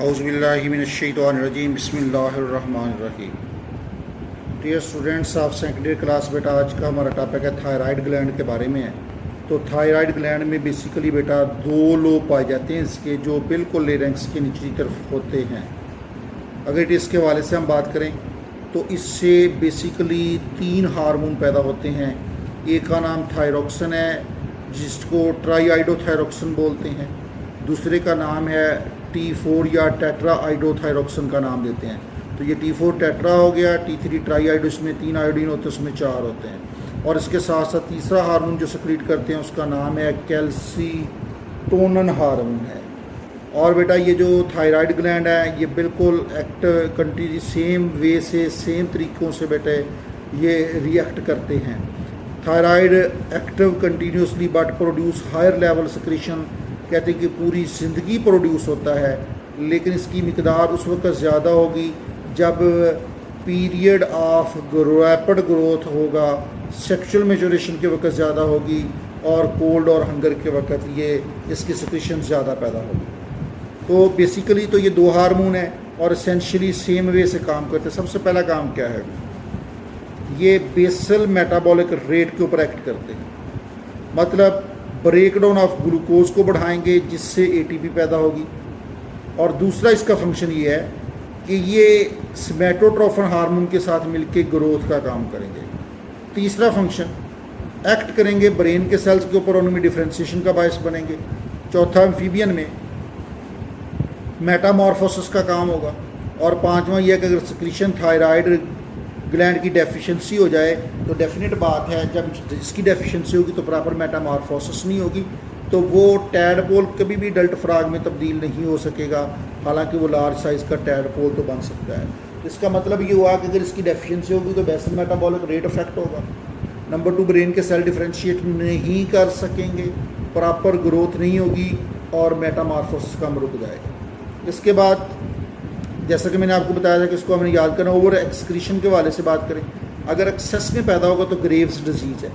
औज़ुबिल्लाहिमिनश्शैतानिर्रजीम बिस्मिल्लाहिर्रहमानिर्रहीम। Dear students of secondary class, बेटा आज का हमारा टॉपिक है थायराइड ग्लैंड के बारे में है। तो थायराइड ग्लैंड में बेसिकली बेटा दो लोब पाए जाते हैं इसके, जो बिल्कुल लेरेंक्स के निचली तरफ होते हैं। अगर इसके हवाले से हम बात करें तो इससे बेसिकली 3 हार्मोन पैदा होते हैं। एक का नाम थायरोक्सिन है जिसको ट्राईआइडोथायरोक्सिन बोलते हैं, दूसरे का नाम है T4 या टेट्राआइडोथायरोक्सिन का नाम देते हैं। तो ये T4 टेट्रा हो गया, T3 ट्राईआइडो, इसमें 3 आयोडीन होते हैं, उसमें 4 होते हैं। और इसके साथ साथ तीसरा हार्मोन जो सिक्रीट करते हैं उसका नाम है कैल्सीटोनिन हार्मोन है। और बेटा ये जो थायराइड ग्लैंड है ये बिल्कुल एक्टिव कंटिन्यू सेम वे से सेम तरीक़ों से बेटे ये रिएक्ट करते हैं। Thyroid active continuously but produce higher level secretion, कहते हैं कि पूरी ज़िंदगी प्रोड्यूस होता है, लेकिन इसकी मिकदार उस वक्त ज़्यादा होगी जब पीरियड ऑफ रैपिड ग्रोथ होगा, सेक्सुअल मेचुरेशन के वक्त ज़्यादा होगी, और कोल्ड और हंगर के वक्त ये इसकी सिक्रीशन ज़्यादा पैदा होगी। तो बेसिकली तो ये 2 हार्मोन है और एसेंशियली सेम वे से काम करते हैं। सबसे पहला काम क्या है, ये बेसल मेटाबॉलिक रेट के ऊपर एक्ट करते हैं, मतलब ब्रेकडाउन ऑफ ग्लूकोज को बढ़ाएंगे जिससे एटीपी पैदा होगी। और दूसरा इसका फंक्शन ये है कि ये सोमैटोट्रोफिन हार्मोन के साथ मिलकर ग्रोथ का काम करेंगे। तीसरा फंक्शन एक्ट करेंगे ब्रेन के सेल्स के ऊपर, उनमें डिफ्रेंशिएशन का बायस बनेंगे। चौथा एम्फीबियन में मेटामॉर्फोसिस का काम होगा। और पांचवा यह कि अगर सिक्रीशन थायराइड ग्लैंड की डेफिशिएंसी हो जाए तो डेफिनेट बात है जब इसकी डेफिशिएंसी होगी तो प्रॉपर मेटामॉर्फोसिस नहीं होगी, तो वो टैडपोल कभी भी डल्ट फ्रॉग में तब्दील नहीं हो सकेगा, हालांकि वो लार्ज साइज़ का टैडपोल तो बन सकता है। इसका मतलब ये हुआ कि अगर इसकी डेफिशिएंसी होगी तो बेसल मेटाबॉलिक रेट अफेक्ट होगा। नंबर 2, ब्रेन के सेल डिफ्रेंशिएट नहीं कर सकेंगे, प्रॉपर ग्रोथ नहीं होगी और मेटामॉर्फोसिस कम रुक जाएगा। इसके बाद जैसा कि मैंने आपको बताया था कि इसको हमने याद करना, ओवर एक्सक्रीशन के हवाले से बात करें, अगर एक्सेस में पैदा होगा तो ग्रेव्स डिजीज़ है।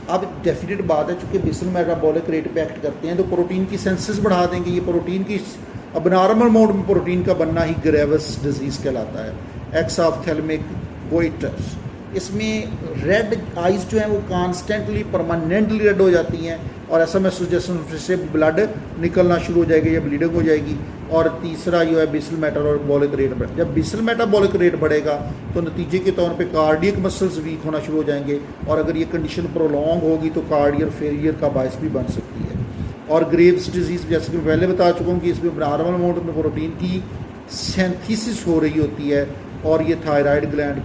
अब डेफिनेट बात है चूँकि बेसल मेटाबॉलिक रेट पे एक्ट करते हैं तो प्रोटीन की सेंसेस बढ़ा देंगे। ये प्रोटीन की अब नॉर्मल मोड में प्रोटीन का बनना ही ग्रेवस डिजीज़ कहलाता है, एक्सऑप्थेल्मिक गोइटस। इसमें रेड आइज़ जो हैं वो कॉन्स्टेंटली परमानेंटली रेड हो जाती हैं और ऐसा महसूस जैसे ब्लड निकलना शुरू हो जाएगी या ब्लीडिंग हो जाएगी। और तीसरा जो है बेसल मेटाबॉलिक रेट बढ़े। जब बेसल मेटाबॉलिक रेट बढ़ेगा तो नतीजे के तौर पे कार्डियक मसल्स वीक होना शुरू हो जाएंगे, और अगर ये कंडीशन प्रोलॉन्ग होगी तो कार्डियल फेलियर का बायस भी बन सकती है। और ग्रेव्स डिजीज़ जैसे कि मैं पहले बता चुका हूँ कि इसमें नॉर्मल मोड में प्रोटीन की सिंथेसिस हो रही होती है और ये थायराइड ग्लैंड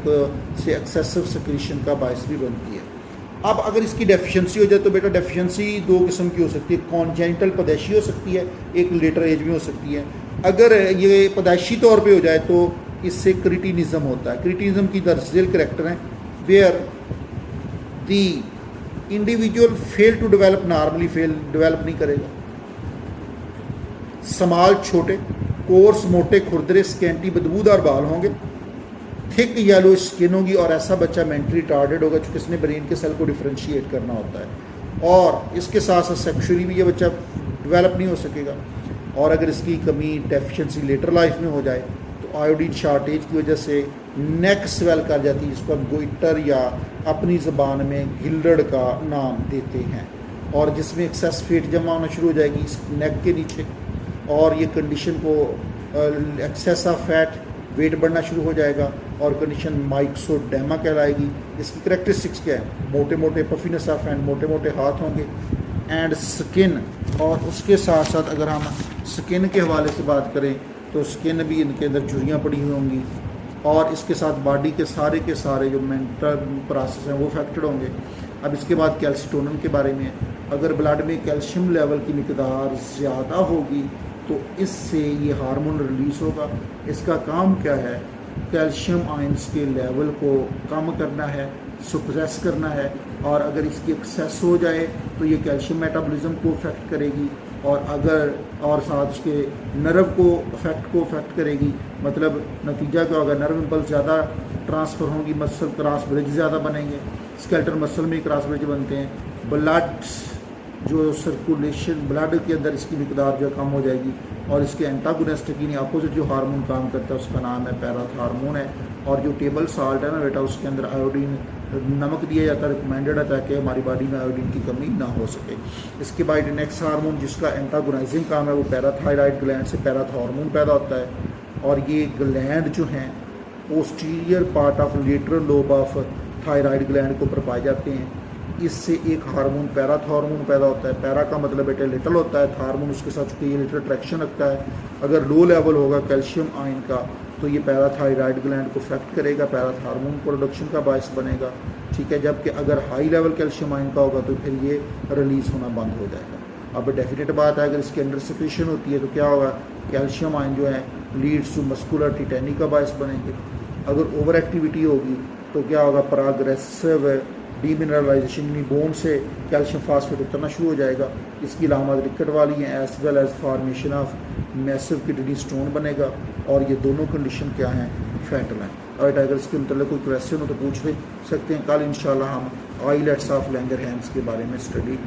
से एक्सेसिव सिक्रीशन का बायस भी बनती है। अब अगर इसकी डेफिशिएंसी हो जाए तो बेटा डेफिशिएंसी 2 किस्म की हो सकती है, कॉन्जेनिटल पैदाइशी हो सकती है, एक लेटर एज में हो सकती है। अगर ये पैदाइशी तौर पे हो जाए तो इससे क्रिटिनिज्म होता है। क्रिटिनिज्म की दरअसल करैक्टर है where the individual fail to develop, normally develop नहीं करेगा, समाल छोटे, कोर्स मोटे खुरदरे, स्कैंटी बदबूदार बाल होंगे, थिक येलो स्किन होगी, और ऐसा बच्चा मेंटली रिटार्डेड होगा क्योंकि इसने ब्रेन के सेल को डिफ्रेंशिएट करना होता है। और इसके साथ साथ सेक्सुअली भी ये बच्चा डेवलप नहीं हो सकेगा। और अगर इसकी कमी डेफिशिएंसी लेटर लाइफ में हो जाए तो आयोडीन शॉर्टेज की वजह से नेक स्वेल कर जाती है, जिसको हम गोइटर या अपनी ज़बान में गिल्डर का नाम देते हैं, और जिसमें एक्सेस फैट जमा होना शुरू हो जाएगी इस नेक के नीचे, और ये कंडीशन को एक्सेस ऑफ फैट वेट बढ़ना शुरू हो जाएगा और कंडीशन माइक्सोडेमा कहलाएगी। इसकी करेक्टरिस्टिक्स क्या है, मोटे मोटे पफिनेस ऑफ हैंड, मोटे मोटे हाथ होंगे, एंड स्किन। और उसके साथ साथ अगर हम स्किन के हवाले से बात करें तो स्किन भी इनके अंदर झुर्रियाँ पड़ी हुई होंगी, और इसके साथ बॉडी के सारे जो मेंटल प्रोसेस हैं वो अफेक्टेड होंगे। अब इसके बाद कैल्सीटोनिन के बारे में, अगर ब्लड में कैल्शियम लेवल की मिकदार ज़्यादा होगी तो इससे ये हार्मोन रिलीज़ होगा। इसका काम क्या है, कैल्शियम आयंस के लेवल को कम करना है, सुप्रेस करना है। और अगर इसकी एक्सेस हो जाए तो ये कैल्शियम मेटाबॉलिज्म को अफेक्ट करेगी, और अगर और साथ उसके नर्व को अफेक्ट करेगी। मतलब नतीजा क्या होगा, नर्व इम्पल्स ज़्यादा ट्रांसफ़र होंगी, मसल क्रॉस ब्रिज ज़्यादा बनेंगे, स्केलेटल मसल में क्रॉस ब्रिज बनते हैं, ब्लड जो सर्कुलेशन ब्लड के अंदर इसकी मिकदार जो कम हो जाएगी, और इसके एंटागोनिस्ट यानी अपोजिट जो हार्मोन काम करता है उसका नाम है पैराथार्मोन है। और जो टेबल साल्ट है ना बेटा, उसके अंदर आयोडीन नमक दिया जाता है, रिकमेंडेड है, ताकि हमारी बॉडी में आयोडीन की कमी ना हो सके। इसके बाद नेक्स्ट हार्मोन जिसका एंटागोनाइजिंग काम है वो पैराथायराइड ग्लैंड से पैराथार्मोन पैदा होता है। और ये ग्लैंड जो हैं posterior part of lateral lobe of thyroid gland के ऊपर पाए जाते हैं। इससे एक हार्मोन पैराथार्मोन पैदा होता है। पैरा का मतलब बेटा लिटल होता है, थार्मोन उसके साथ चूँकि ये लिटल अट्रैक्शन रखता है। अगर लो लेवल होगा कैल्शियम आयन का तो ये पैराथायराइड ग्लैंड को अफेक्ट करेगा, पैराथार्मोन प्रोडक्शन का बायस बनेगा, ठीक है। जबकि अगर हाई लेवल कैल्शियम आयन का होगा तो फिर ये रिलीज़ होना बंद हो जाएगा। अब डेफिनेट बात है, अगर इसके अंडर सिक्रीशन होती है तो क्या होगा, कैल्शियम आयन जो है लीड्स टू मस्कुलर टिटेनी का बायस बनेंगे। अगर ओवर एक्टिविटी होगी तो क्या होगा, प्रोग्रेसिव डीमिनरलाइजेशन यानी बोन से कैल्शियम फास्फेट उतरना शुरू हो जाएगा। इसकी अलामत रिकट वाली हैं, as well as formation of massive kidney stone बनेगा। और ये दोनों कंडीशन क्या हैं, फैटल हैं। और अगर इसके मतलब कोई क्वेश्चन हो तो पूछ सकते हैं। कल इंशाल्लाह हम आइलेट्स ऑफ लैंगरहैंस के बारे में स्टडी